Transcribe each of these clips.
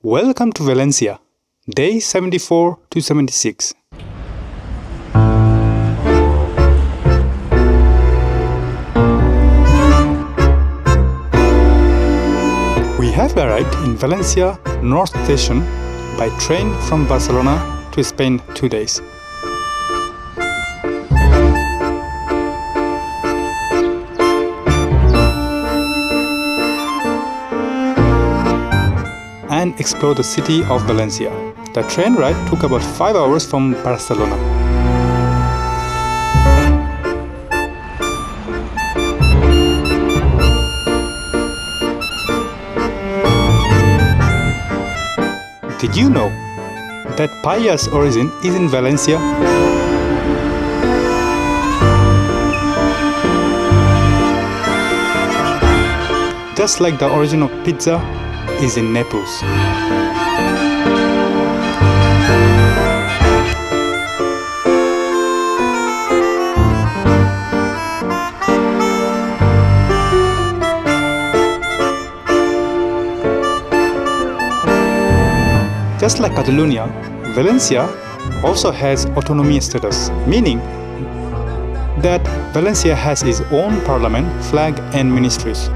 Welcome to Valencia, day 74 to 76. We have arrived in Valencia North station by train from Barcelona to spend 2 days. And explore the city of Valencia. The train ride took about 5 hours from Barcelona. Did you know that Paella's origin is in Valencia? Just like the origin of pizza is in Naples. Just like Catalonia, Valencia also has autonomy status, meaning that Valencia has its own parliament, flag and ministries.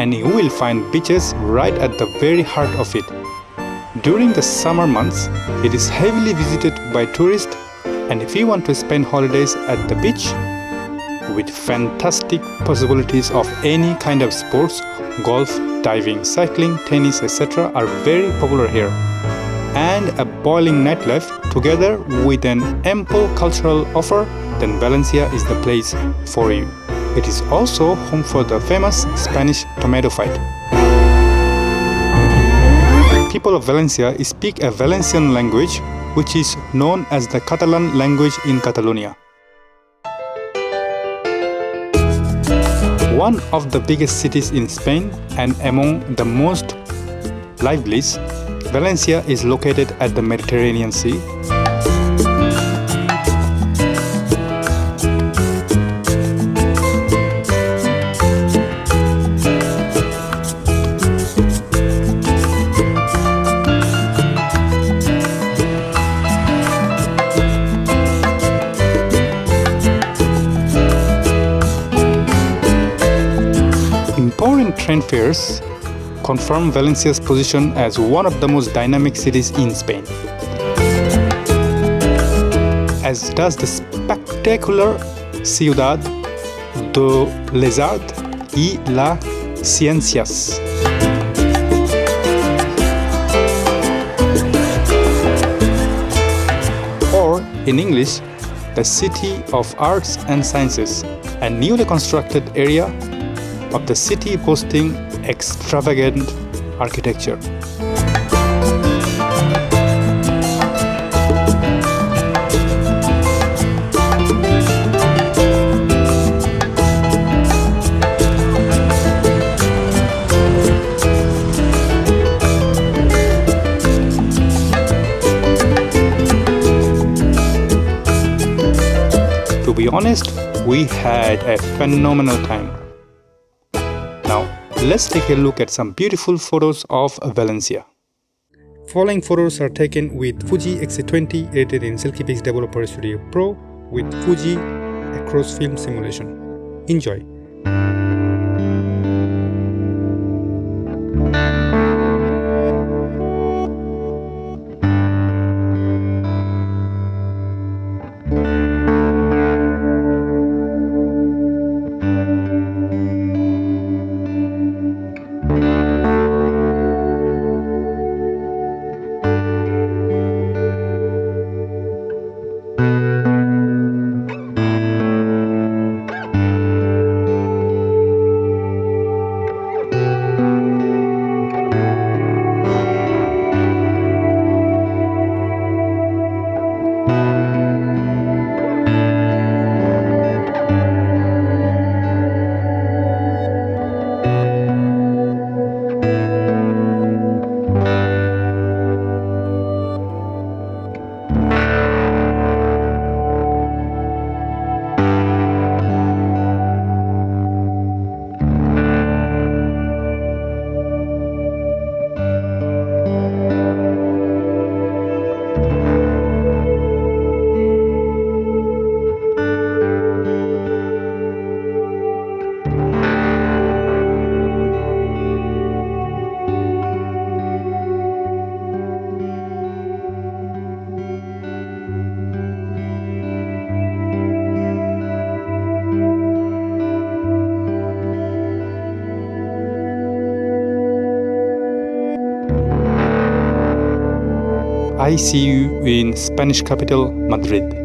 And you will find beaches right at the very heart of it. During the summer months, it is heavily visited by tourists, and if you want to spend holidays at the beach, with fantastic possibilities of any kind of sports, golf, diving, cycling, tennis, etc. are very popular here. And a boiling nightlife together with an ample cultural offer, then Valencia is the place for you. It is also home for the famous Spanish tomato fight. People of Valencia speak a Valencian language which is known as the Catalan language in Catalonia. One of the biggest cities in Spain and among the most liveliest, Valencia is located at the Mediterranean Sea. Important trend fairs confirm Valencia's position as one of the most dynamic cities in Spain, as does the spectacular Ciudad de les Arts y las Ciencias. Or, in English, the City of Arts and Sciences, a newly constructed area of the city boasting extravagant architecture. To be honest, we had a phenomenal time. Now, let's take a look at some beautiful photos of Valencia. Following photos are taken with Fuji X20 edited in Silky Pix Developer Studio Pro with Fuji across film simulation. Enjoy! I see you in Spanish capital, Madrid.